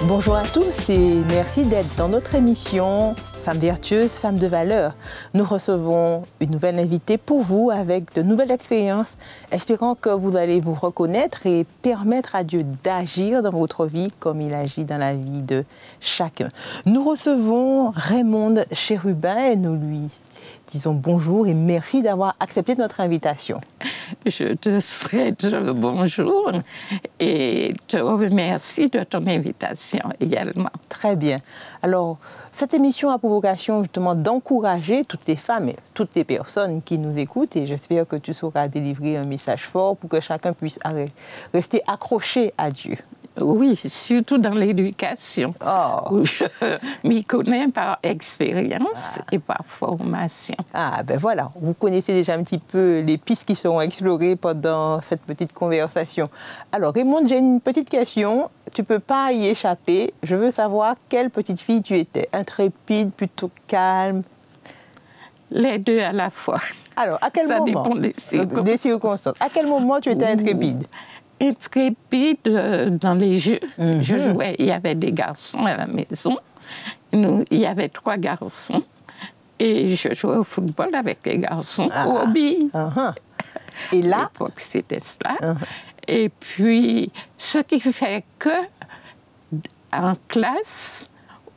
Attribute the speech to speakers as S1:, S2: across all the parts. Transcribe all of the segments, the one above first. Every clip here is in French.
S1: Bonjour à tous et merci d'être dans notre émission Femmes vertueuses, femmes de valeur. Nous recevons une nouvelle invitée pour vous avec de nouvelles expériences, espérant que vous allez vous reconnaître et permettre à Dieu d'agir dans votre vie comme il agit dans la vie de chacun. Nous recevons Raymonde Chérubin et nous lui disons bonjour et merci d'avoir accepté notre invitation.
S2: Je te souhaite bonjour et te remercie de ton invitation également.
S1: Très bien. Alors, cette émission a pour vocation justement d'encourager toutes les femmes et toutes les personnes qui nous écoutent et j'espère que tu sauras délivrer un message fort pour que chacun puisse rester accroché à Dieu.
S2: Oui, surtout dans l'éducation, où je m'y connais par expérience et par formation.
S1: Ah, ben voilà, vous connaissez déjà un petit peu les pistes qui seront explorées pendant cette petite conversation. Alors, Raymonde, j'ai une petite question. Tu ne peux pas y échapper. Je veux savoir quelle petite fille tu étais. Intrépide, plutôt calme?
S2: Les deux à la fois.
S1: Alors, à quel moment?
S2: Ça dépend des circonstances.
S1: Des circonstances. À quel moment tu étais intrépide?
S2: Intrépide dans les jeux. Je jouais, il y avait des garçons à la maison. Il y avait 3 garçons. Et je jouais au football avec les garçons. Hobby.
S1: Et là?
S2: À l'époque, c'était cela. Et puis, ce qui fait que, en classe,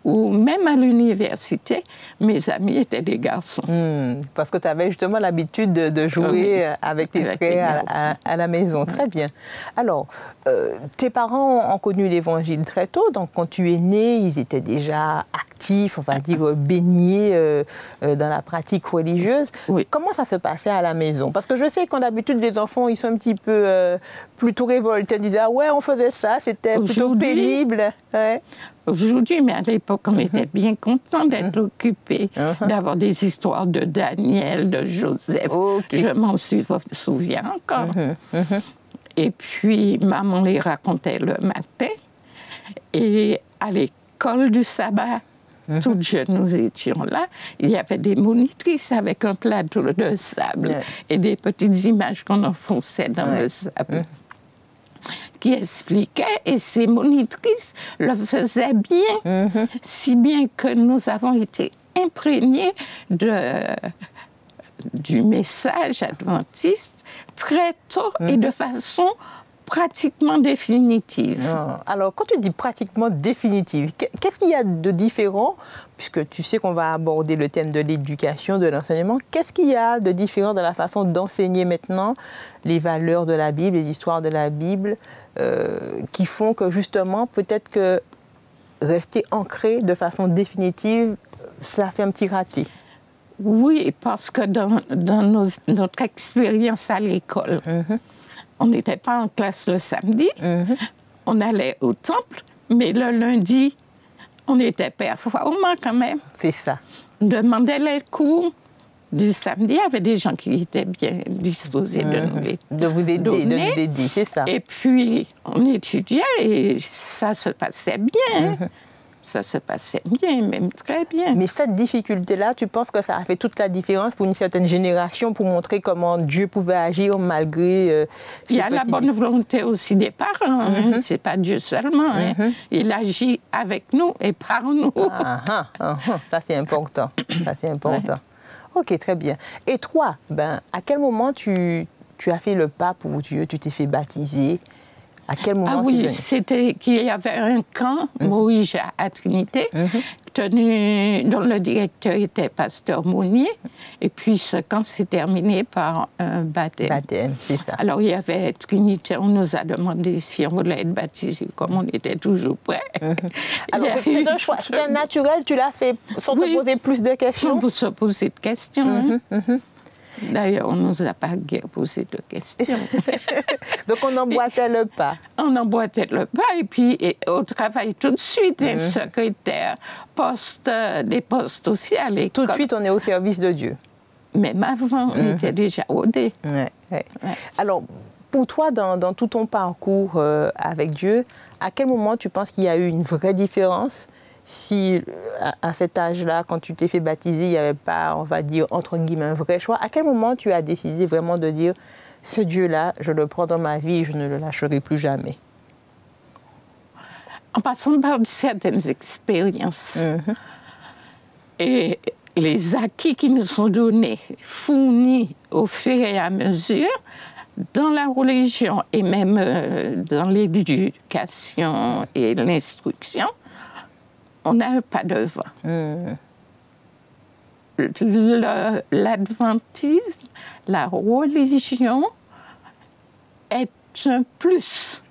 S2: ou même à l'université, mes amis étaient des garçons.
S1: Parce que tu avais justement l'habitude de jouer avec tes frères à la maison. Très bien. Alors, tes parents ont connu l'Évangile très tôt, donc quand tu es né, ils étaient déjà actifs, on va dire baignés dans la pratique religieuse.
S2: Oui.
S1: Comment ça se passait à la maison? Parce que je sais qu'en d'habitude, les enfants, ils sont un petit peu plutôt révoltés. Ils disaient, ah ouais, on faisait ça, c'était plutôt pénible. Ouais.
S2: Aujourd'hui, mais à l'époque, on était bien contents d'être occupés, d'avoir des histoires de Daniel, de Joseph. Je m'en souviens encore. Et puis, maman les racontait le matin. Et à l'école du sabbat, toutes jeunes, nous étions là, il y avait des monitrices avec un plateau de sable et des petites images qu'on enfonçait dans le sable. Qui expliquait, et ces monitrices le faisaient bien, si bien que nous avons été imprégnés du message adventiste très tôt et de façon pratiquement définitive.
S1: Alors, quand tu dis pratiquement définitive, qu'est-ce qu'il y a de différent, puisque tu sais qu'on va aborder le thème de l'éducation, de l'enseignement, qu'est-ce qu'il y a de différent dans la façon d'enseigner maintenant les valeurs de la Bible, les histoires de la Bible, qui font que justement, peut-être que rester ancré de façon définitive, ça fait un petit raté?
S2: Oui, parce que dans notre expérience à l'école, on n'était pas en classe le samedi, on allait au temple, mais le lundi, on était performants quand même.
S1: C'est ça.
S2: On demandait les cours du samedi, il y avait des gens qui étaient bien disposés de nous les
S1: de vous aider,
S2: donner.
S1: de nous aider, c'est ça.
S2: Et puis, on étudiait et ça se passait bien. Ça se passait bien, même très bien.
S1: Mais cette difficulté-là, tu penses que ça a fait toute la différence pour une certaine génération, pour montrer comment Dieu pouvait agir malgré...
S2: Il y a la bonne volonté aussi des parents. C'est pas Dieu seulement. Il agit avec nous et par nous.
S1: Ça, c'est important. Ça, c'est important. OK, très bien. Et toi, à quel moment tu as fait le pas pour Dieu? Tu t'es fait baptiser? À quel moment?
S2: Ah oui, c'était qu'il y avait un camp, Moïse à Trinité, dont le directeur était pasteur Mounier. Et puis ce camp s'est terminé par un baptême.
S1: Baptême, c'est ça.
S2: Alors il y avait Trinité, on nous a demandé si on voulait être baptisé, comme on était toujours prêts.
S1: Alors c'est un choix, c'était naturel, tu l'as fait sans te poser plus de questions?
S2: Sans se poser de questions. D'ailleurs, on ne nous a pas posé de questions.
S1: Donc, on emboîtait le pas.
S2: On emboîtait le pas et puis au travail tout de suite, un secrétaire, des postes aussi à l'école.
S1: Tout de suite, on est au service de Dieu.
S2: Même avant, on était déjà rodés.
S1: Alors, pour toi, dans tout ton parcours avec Dieu, à quel moment tu penses qu'il y a eu une vraie différence? Si à cet âge-là, quand tu t'es fait baptiser, il n'y avait pas, on va dire, entre guillemets, un vrai choix, à quel moment tu as décidé vraiment de dire « ce Dieu-là, je le prends dans ma vie et je ne le lâcherai plus jamais »
S2: en passant par certaines expériences. Et les acquis qui nous sont donnés, fournis au fur et à mesure, dans la religion et même dans l'éducation et l'instruction, on n'a pas de vent. L'adventisme, la religion est un plus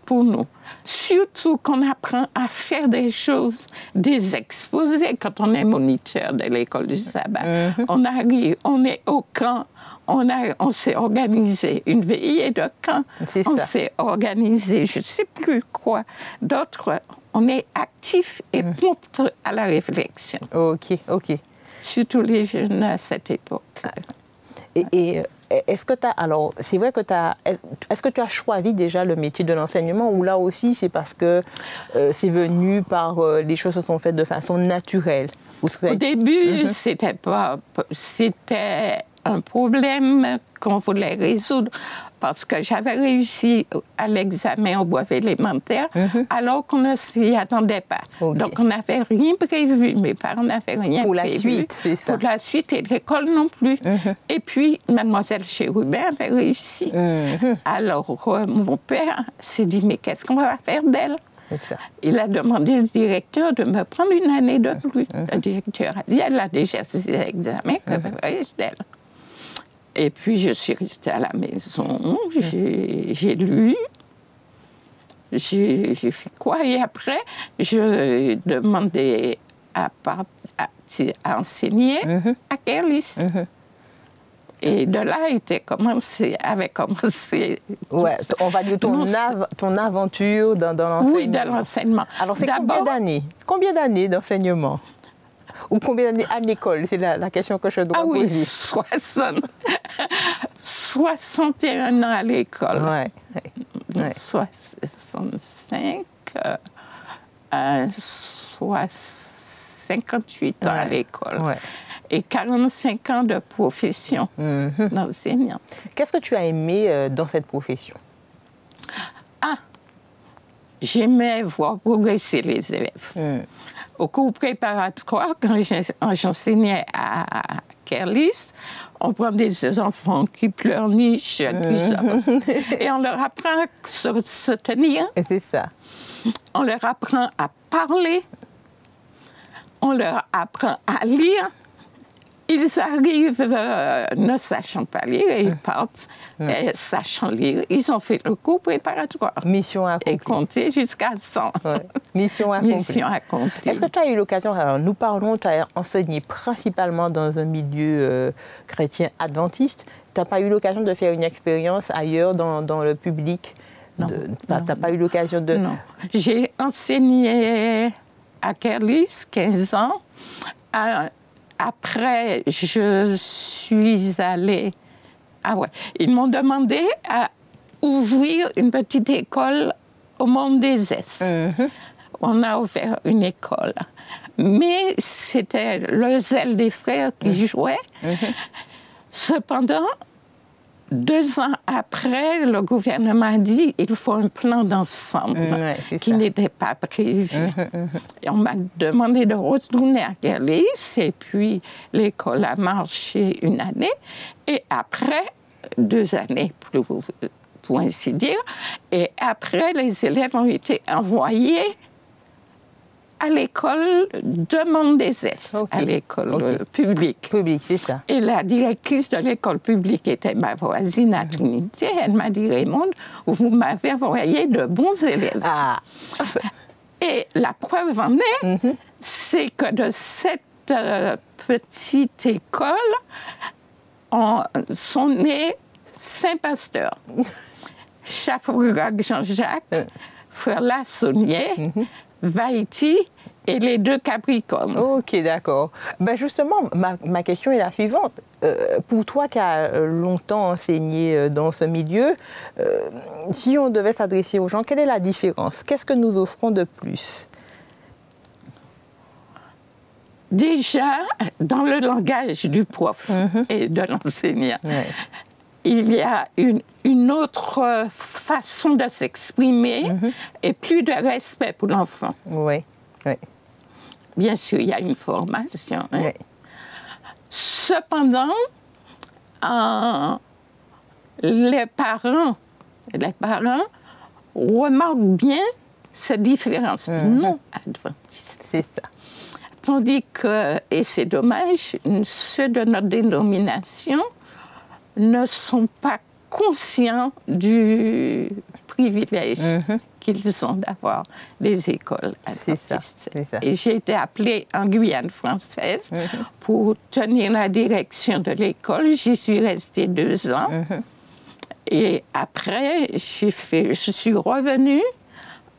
S2: pour nous. Surtout qu'on apprend à faire des choses, des exposés quand on est moniteur de l'école du sabbat. On arrive, on est au camp, on s'est organisé une veillée de camp, on s'est organisé je ne sais plus quoi, d'autres, on est actif et prompt à la réflexion.
S1: Ok.
S2: Surtout les jeunes à cette époque.
S1: Et est-ce que tu as, alors c'est vrai que est-ce que tu as choisi déjà le métier de l'enseignement ou là aussi c'est parce que c'est venu par les choses se sont faites de façon naturelle?
S2: Au début, c'était un problème qu'on voulait résoudre parce que j'avais réussi à l'examen au brevet élémentaire alors qu'on ne s'y attendait pas. Donc on n'avait rien prévu, mes parents n'avaient rien prévu.
S1: Pour la suite, c'est ça.
S2: Pour la suite et l'école non plus. Et puis, mademoiselle Chérubin avait réussi. Alors mon père s'est dit, mais qu'est-ce qu'on va faire d'elle? Il a demandé au directeur de me prendre une année de plus. Le directeur a dit, elle a déjà ses examens, que ferais-je d'elle? Et puis, je suis restée à la maison, j'ai lu, j'ai fait quoi? Et après, je demandais à enseigner à Kerlis. Et de là avait commencé...
S1: Ouais, on va dire ton aventure dans l'enseignement.
S2: Oui, dans l'enseignement.
S1: Alors, c'est combien d'années? Combien d'années d'enseignement? Ou combien d'années à l'école? C'est la question que je dois poser.
S2: 61 ans à l'école.
S1: Ouais.
S2: 65, 58 ans à l'école. Ouais. Et 45 ans de profession d'enseignante.
S1: Qu'est-ce que tu as aimé dans cette profession?
S2: J'aimais voir progresser les élèves. Au cours préparatoire, quand j'enseignais à Kerlis, on prend des enfants qui pleurnichent, et on leur apprend à se tenir.
S1: C'est ça.
S2: On leur apprend à parler. On leur apprend à lire. Ils arrivent ne sachant pas lire et ils partent sachant lire. Ils ont fait le cours préparatoire.
S1: Mission accomplie.
S2: Et compter jusqu'à 100.
S1: Mission accomplie.
S2: Mission accomplie.
S1: Est-ce que tu as eu l'occasion, alors nous parlons, tu as enseigné principalement dans un milieu chrétien adventiste. Tu n'as pas eu l'occasion de faire une expérience ailleurs dans le public?
S2: Non.
S1: Tu n'as pas eu l'occasion de...
S2: Non. J'ai enseigné à Kerlis 15 ans. Après, je suis allée... Ils m'ont demandé à ouvrir une petite école au Monde des Est. On a ouvert une école. Mais c'était le zèle des frères qui jouait. Cependant, 2 ans après, le gouvernement a dit qu'il faut un plan d'ensemble qui n'était pas prévu. Et on m'a demandé de retourner à Kerlis, et puis l'école a marché une année, et après 2 années, pour ainsi dire, et après, les élèves ont été envoyés à l'école de Monde des Est, à l'école publique.
S1: Publique, c'est ça.
S2: Et la directrice de l'école publique était ma voisine à Trinité. Elle m'a dit, Raymonde, vous m'avez envoyé de bons élèves. Et la preuve en est, c'est que de cette petite école sont nés 5 pasteurs. Chafouirac Jean-Jacques, Frère Lassonnier, Vaïti et les 2 Capricornes.
S1: Ok, d'accord. Ben justement, ma question est la suivante. Pour toi qui as longtemps enseigné dans ce milieu, si on devait s'adresser aux gens, quelle est la différence? Qu'est-ce que nous offrons de plus?
S2: Déjà, dans le langage du prof et de l'enseignant, il y a une autre façon de s'exprimer et plus de respect pour l'enfant.
S1: Oui, oui.
S2: Bien sûr, il y a une formation. Hein.
S1: Oui.
S2: Cependant, les parents remarquent bien cette différence non adventiste.
S1: C'est ça.
S2: Tandis que, et c'est dommage, ceux de notre dénomination ne sont pas conscients du privilège qu'ils ont d'avoir des écoles adventistes.
S1: C'est ça.
S2: Et j'ai été appelée en Guyane française pour tenir la direction de l'école. J'y suis restée 2 ans. Et après, je suis revenue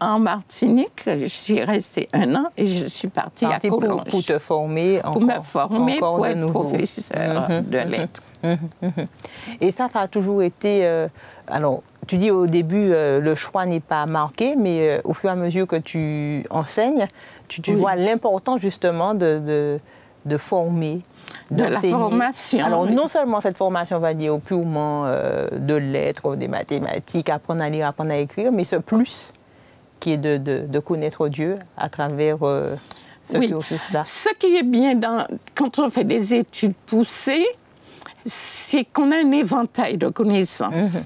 S2: en Martinique. Je suis restée 1 an et je suis partie à Collonges.
S1: Pour te former encore.
S2: Pour me former, pour être professeur de lettres.
S1: Et ça a toujours été... alors, tu dis au début, le choix n'est pas marqué, mais au fur et à mesure que tu enseignes, tu vois l'importance justement de former.
S2: De la formation.
S1: Alors, non seulement cette formation, on va dire, purement de lettres, des mathématiques, apprendre à lire, apprendre à écrire, mais ce plus qui est de connaître Dieu à travers ce cursus-là.
S2: Ce qui est bien quand on fait des études poussées, c'est qu'on a un éventail de connaissances.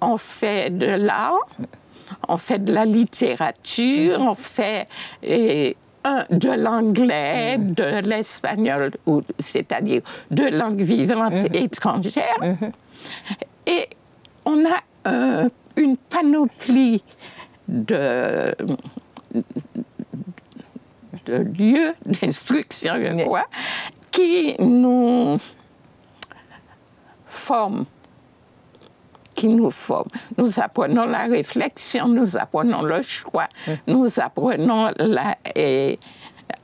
S2: On fait de l'art, on fait de la littérature, on fait de l'anglais, de l'espagnol, c'est-à-dire de langues vivantes étrangères. Et on a une panoplie de lieux d'instruction, je crois, qui nous forment. Nous apprenons la réflexion, nous apprenons le choix, nous apprenons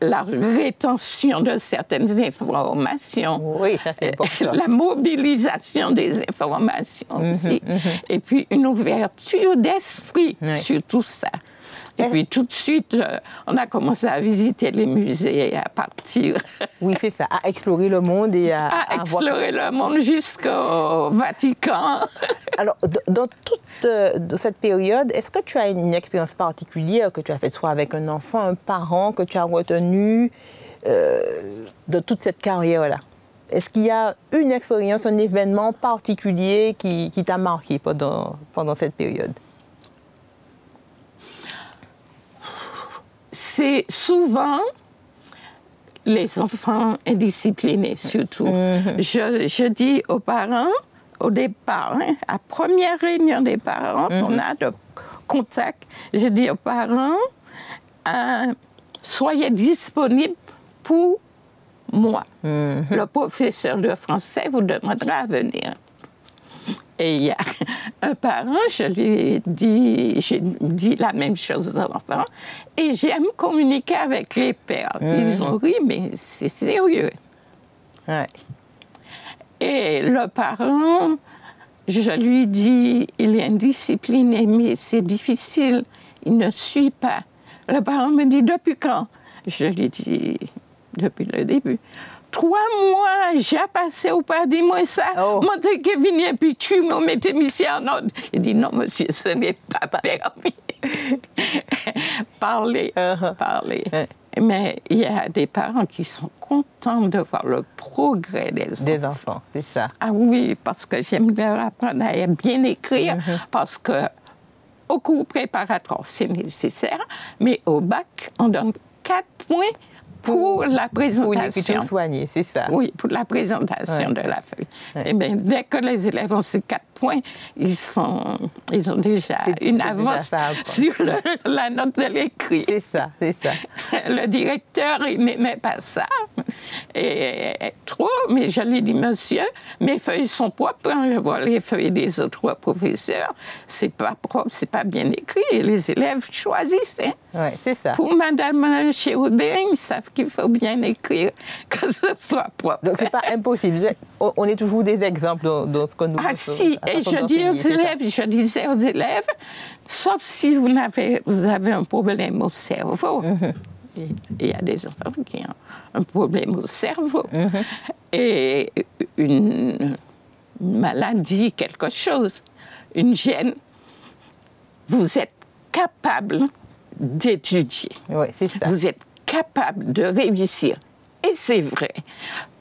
S2: la rétention de certaines informations.
S1: Oui, ça c'est important.
S2: La mobilisation des informations aussi. Et puis une ouverture d'esprit sur tout ça. Et puis tout de suite, on a commencé à visiter les musées, à partir.
S1: Oui, c'est ça, à explorer le monde et à
S2: explorer le monde jusqu'au Vatican.
S1: Alors, dans toute cette période, est-ce que tu as une expérience particulière que tu as faite, soit avec un enfant, un parent, que tu as retenu de toute cette carrière-là? Est-ce qu'il y a une expérience, un événement particulier qui t'a marqué pendant cette période?
S2: C'est souvent les enfants indisciplinés, surtout. Je dis aux parents, au départ, à la première réunion des parents, on a de contact, je dis aux parents, soyez disponibles pour moi. Le professeur de français vous demandera à venir. Et il y a un parent, j'ai dit la même chose aux enfants, et j'aime communiquer avec les pères. Ils ont ri, mais c'est sérieux.
S1: Ouais.
S2: Et le parent, je lui dis, il est indiscipliné, mais c'est difficile, il ne suit pas. Le parent me dit, depuis quand? Je lui dis, depuis le début. 3 mois, j'ai passé au pas, dis-moi ça. Moi, t'es que venu, puis tu me mettais ici en ordre. Il dit, non, monsieur, ce n'est pas permis. Parler. Mais il y a des parents qui sont contents de voir le progrès des enfants.
S1: C'est ça.
S2: Ah oui, parce que j'aime leur apprendre à bien écrire, parce que au cours préparatoire, c'est nécessaire, mais au bac, on donne 4 points pour la présentation.
S1: Pour l'écriture soignée, c'est ça.
S2: Oui, pour la présentation de la feuille. Eh bien, dès que les élèves ont ces 4 points, ils ont déjà une avance sur la note de l'écrit.
S1: C'est ça, c'est ça.
S2: Le directeur, il n'aimait pas ça. Et trop, mais je lui dis, monsieur, mes feuilles sont propres. Quand je vois les feuilles des autres professeurs, c'est pas propre, c'est pas bien écrit. Et les élèves choisissent.
S1: Oui, c'est ça.
S2: Pour Madame Chérubin, ils savent qu'il faut bien écrire, que ce soit propre.
S1: Donc, c'est pas impossible. On est toujours des exemples dans ce que nous
S2: faisons. Ah si, et je disais aux élèves, sauf si vous avez un problème au cerveau. Il y a des enfants qui ont un problème au cerveau. Et une maladie, quelque chose, une gêne, vous êtes capable d'étudier.
S1: Oui, c'est ça.
S2: Vous êtes capable de réussir. Et c'est vrai,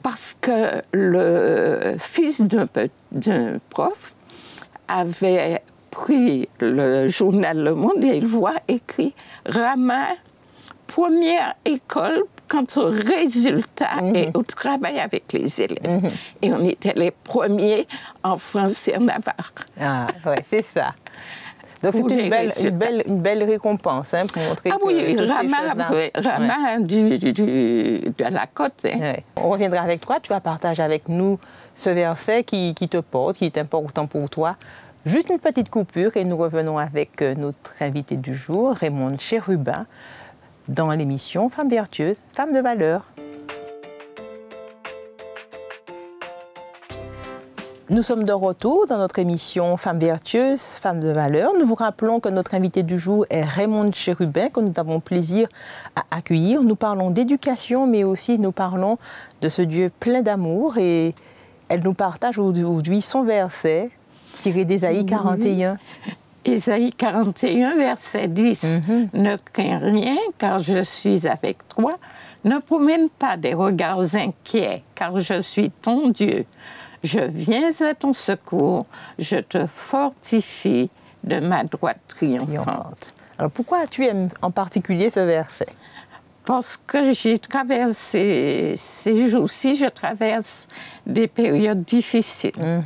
S2: parce que le fils d'un prof avait pris le journal Le Monde et il voit écrit « Rama, première école quant au résultat et au travail avec les élèves. Et on était les premiers en France et en Navarre.
S1: Ah, oui, c'est ça. Donc c'est une belle récompense hein, pour montrer que
S2: oui, Rama de la côte. Hein.
S1: Oui. On reviendra avec toi, tu vas partager avec nous ce verset qui te porte, qui est important pour toi. Juste une petite coupure et nous revenons avec notre invité du jour, Raymonde Chérubin, dans l'émission Femmes vertueuses, Femmes de valeur. Nous sommes de retour dans notre émission Femmes vertueuses, Femmes de valeur. Nous vous rappelons que notre invité du jour est Raymonde Chérubin, que nous avons plaisir à accueillir. Nous parlons d'éducation, mais aussi nous parlons de ce Dieu plein d'amour. Et elle nous partage aujourd'hui son verset tiré d'Ésaïe 41.
S2: Ésaïe 41, verset 10. Ne crains rien, car je suis avec toi. Ne promène pas des regards inquiets, car je suis ton Dieu. Je viens à ton secours, je te fortifie de ma droite triomphante.
S1: Alors pourquoi tu aimes en particulier ce verset?
S2: Parce que j'ai traversé, ces jours-ci, je traverse des périodes difficiles.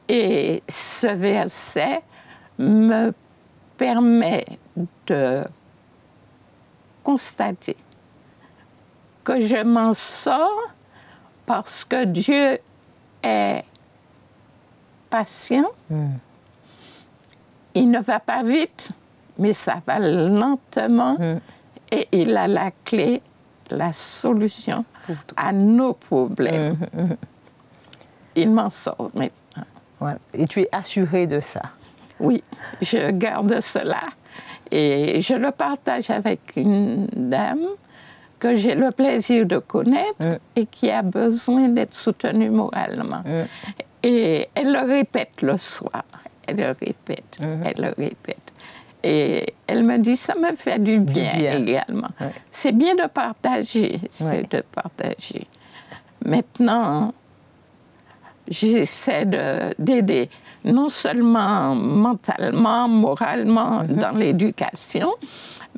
S2: Et ce verset me permet de constater que je m'en sors parce que Dieu est patient. Il ne va pas vite, mais ça va lentement. Et il a la clé, la solution à nos problèmes. Il m'en sort maintenant.
S1: Voilà. Et tu es assurée de ça?
S2: Oui, je garde cela. Et je le partage avec une dame que j'ai le plaisir de connaître et qui a besoin d'être soutenue moralement. Et elle le répète le soir. Elle le répète, elle le répète. Et elle me dit, ça me fait du bien également. C'est bien de partager, c'est de partager. Maintenant, j'essaie d'aider, non seulement mentalement, moralement, dans l'éducation,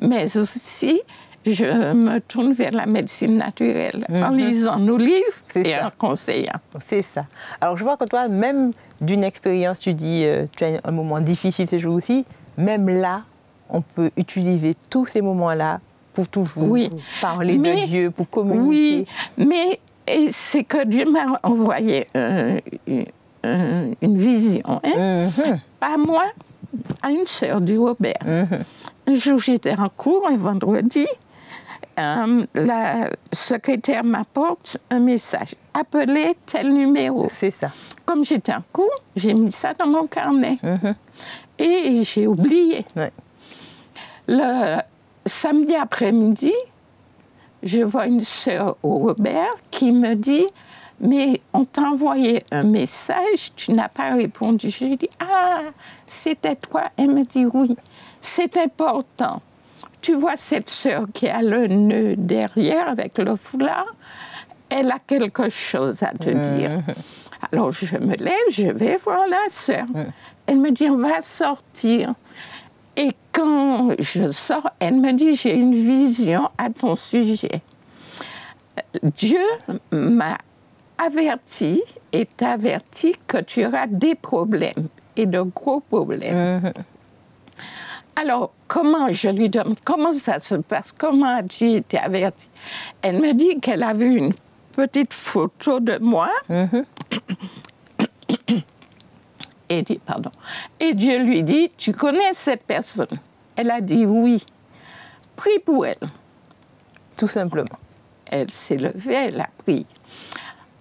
S2: mais aussi je me tourne vers la médecine naturelle en lisant nos livres et en conseillant.
S1: C'est ça. Alors je vois que toi, même d'une expérience, tu dis, tu as un moment difficile ces jours-ci, même là, on peut utiliser tous ces moments-là pour toujours parler de Dieu, pour communiquer.
S2: Oui, mais c'est que Dieu m'a envoyé une vision, pas à moi, à une sœur du Robert. Un jour, j'étais en cours, un vendredi, la secrétaire m'apporte un message. Appelez tel numéro.
S1: C'est ça.
S2: Comme j'étais en cours, j'ai mis ça dans mon carnet. Et j'ai oublié. Le samedi après-midi, je vois une sœur au Robert qui me dit « Mais on t'a envoyé un message, tu n'as pas répondu. » Je lui ai dit « Ah, c'était toi ?» Elle me dit « Oui, c'est important. Tu vois cette sœur qui a le nœud derrière avec le foulard, elle a quelque chose à te dire. » Alors je me lève, je vais voir la sœur. Elle me dit « On va sortir. » Et quand je sors, elle me dit « J'ai une vision à ton sujet. » Dieu m'a averti et t'averti que tu auras des problèmes, et de gros problèmes. Alors, je lui demande comment ça se passe, comment as-tu été averti? Elle me dit qu'elle a vu une petite photo de moi. Et Dieu lui dit, tu connais cette personne? Elle a dit oui. Prie pour elle.
S1: Tout simplement.
S2: Elle s'est levée, elle a prié.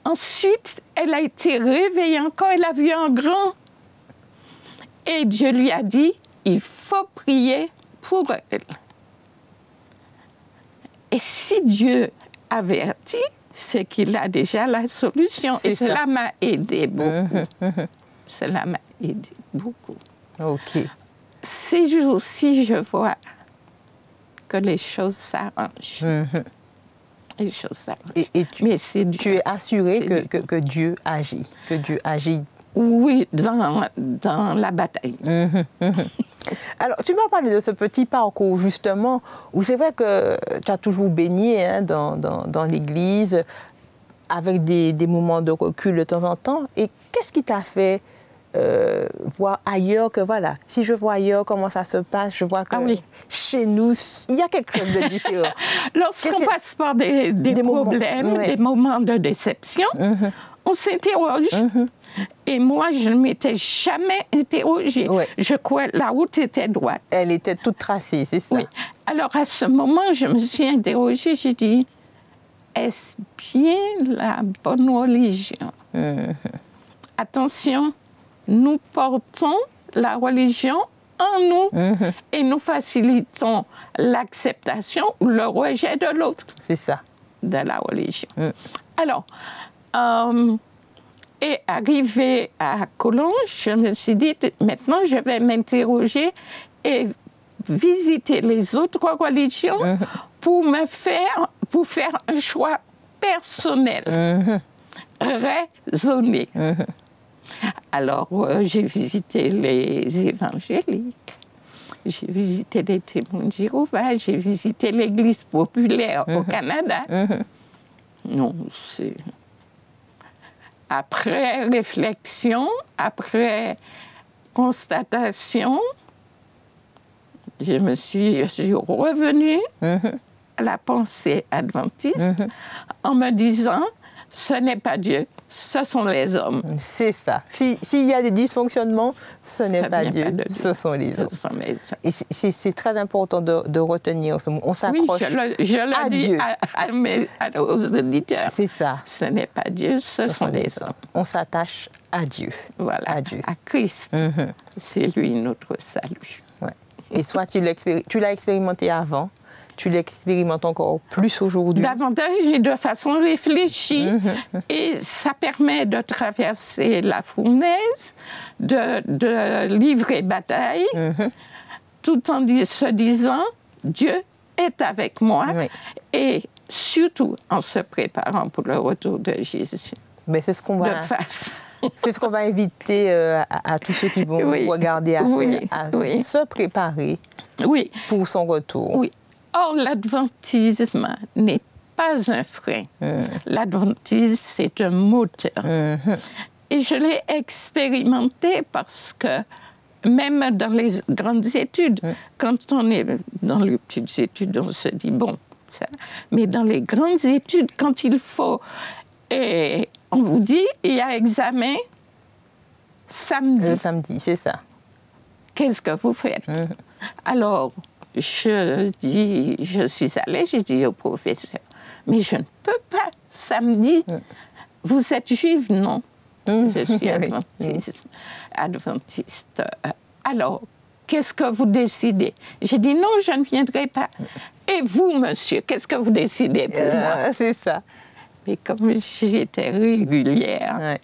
S2: Ensuite, elle a été réveillée encore, elle a vu un grand. Et Dieu lui a dit, il faut prier pour elle. Et si Dieu avertit, c'est qu'il a déjà la solution. Et cela m'a aidé beaucoup. Cela m'a aidé beaucoup.
S1: OK.
S2: Ces jours-ci, je vois que les choses s'arrangent. Les choses s'arrangent.
S1: Et tu es assurée que Dieu agit, que Dieu agit.
S2: Oui, dans la bataille.
S1: Alors, tu m'as parlé de ce petit parcours, justement, où c'est vrai que tu as toujours baigné dans l'Église, avec des moments de recul de temps en temps. Et qu'est-ce qui t'a fait voir ailleurs que, voilà, si je vois ailleurs comment ça se passe, je vois que chez nous, il y a quelque chose de différent.
S2: Lorsqu'on passe par des problèmes, des moments de déception, on s'interroge. Et moi, je ne m'étais jamais interrogée. Je crois que la route était droite.
S1: Elle était toute tracée, c'est ça.
S2: Oui. Alors, à ce moment, je me suis interrogée, j'ai dit, est-ce bien la bonne religion? Attention, nous portons la religion en nous et nous facilitons l'acceptation ou le rejet de l'autre.
S1: C'est ça.
S2: De la religion. Alors, et arrivé à Collonges, je me suis dit, maintenant je vais m'interroger et visiter les autres religions pour faire un choix personnel, raisonné. Alors, j'ai visité les évangéliques, j'ai visité les témoins de Jéhovah, j'ai visité l'Église populaire au Canada. Non, c'est... Après réflexion, après constatation, je suis revenue à la pensée adventiste en me disant, ce n'est pas Dieu, ce sont les hommes. C'est
S1: ça. S'il y a des dysfonctionnements, ce n'est pas Dieu, ce sont les hommes. Et c'est très important de retenir ce mot. On s'accroche
S2: je le dis aux auditeurs.
S1: C'est ça.
S2: Ce n'est pas Dieu, ce sont les hommes.
S1: On s'attache à Dieu.
S2: Voilà, à Christ. C'est lui notre salut.
S1: Ouais. Et soit tu l'as expérimenté avant, tu l'expérimentes encore plus aujourd'hui.
S2: Davantage et de façon réfléchie. Et ça permet de traverser la fournaise, de livrer bataille, tout en se disant, Dieu est avec moi. Et surtout en se préparant pour le retour de Jésus.
S1: Mais c'est ce qu'on va... C'est ce qu'on va inviter à tous ceux qui vont regarder à se préparer pour son retour.
S2: Oui. Or, l'adventisme n'est pas un frein. L'adventisme, c'est un moteur. Et je l'ai expérimenté parce que même dans les grandes études, quand on est dans les petites études, on se dit, bon, ça... mais dans les grandes études, quand il faut... Et on vous dit, il y a examen samedi.
S1: Le samedi, c'est ça.
S2: Qu'est-ce que vous faites? Alors... Je suis allée, j'ai dit au professeur, mais je ne peux pas, samedi. Vous êtes juive? Non. Je suis adventiste. Alors, qu'est-ce que vous décidez? J'ai dit non, je ne viendrai pas. Et vous, monsieur, qu'est-ce que vous décidez pour moi?
S1: C'est ça.
S2: Mais comme j'étais régulière,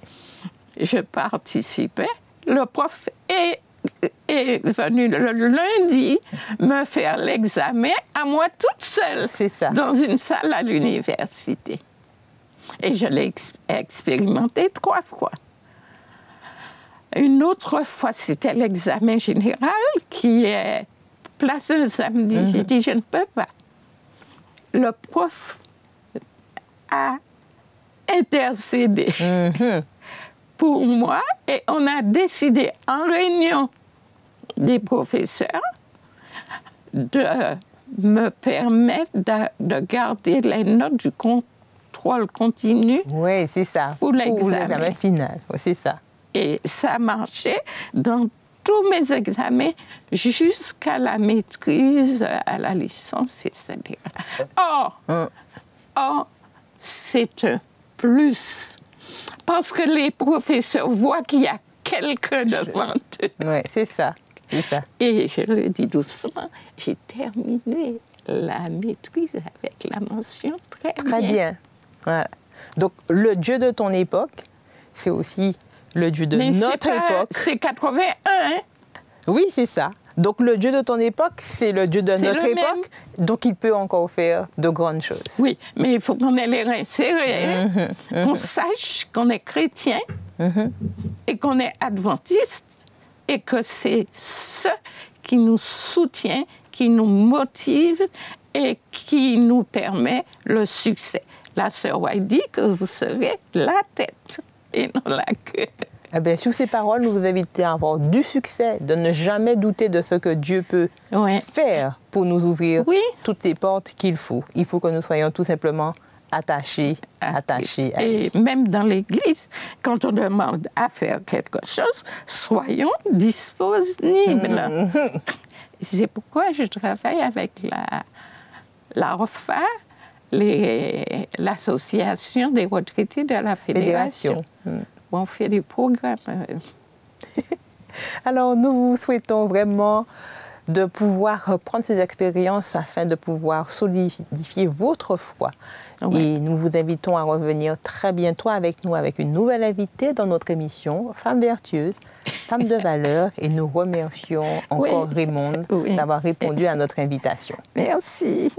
S2: je participais. Le prof est venu le lundi me faire l'examen à moi toute seule dans une salle à l'université. Et je l'ai expérimenté 3 fois. Une autre fois, c'était l'examen général qui est placé un samedi. J'ai dit, je ne peux pas. Le prof a intercédé pour moi et on a décidé en réunion des professeurs de me permettre de garder les notes du contrôle continu.
S1: Oui, c'est ça.
S2: Pour l'examen
S1: final. C'est ça.
S2: Et ça marchait dans tous mes examens jusqu'à la maîtrise, à la licence, etc. Or, c'est un plus. Parce que les professeurs voient qu'il y a quelqu'un devant eux.
S1: Oui, c'est ça.
S2: Et je le dis doucement, j'ai terminé la maîtrise avec la mention très bien.
S1: Voilà. Donc, le Dieu de ton époque, c'est aussi le Dieu de notre époque.
S2: C'est 81, hein?
S1: Oui, c'est ça. Donc, le Dieu de ton époque, c'est le Dieu de notre époque. Donc, il peut encore faire de grandes choses.
S2: Oui, mais il faut qu'on ait les reins serrés, qu'on sache qu'on est chrétien et qu'on est adventiste et que c'est ce qui nous soutient, qui nous motive et qui nous permet le succès. La sœur White dit que vous serez la tête et non la queue.
S1: Eh bien, sur ces paroles, nous vous invitons à avoir du succès, de ne jamais douter de ce que Dieu peut faire pour nous ouvrir toutes les portes qu'il faut. Il faut que nous soyons tout simplement attachés à
S2: Et
S1: lui.
S2: même dans l'Église, quand on demande à faire quelque chose, soyons disponibles. C'est pourquoi je travaille avec la ROFA, l'association des retraités de la Fédération. On fait des programmes.
S1: Alors, nous vous souhaitons vraiment de pouvoir reprendre ces expériences afin de pouvoir solidifier votre foi. Et nous vous invitons à revenir très bientôt avec nous avec une nouvelle invitée dans notre émission Femmes vertueuses, Femmes de valeur. Et nous remercions encore Raymonde d'avoir répondu à notre invitation.
S2: Merci.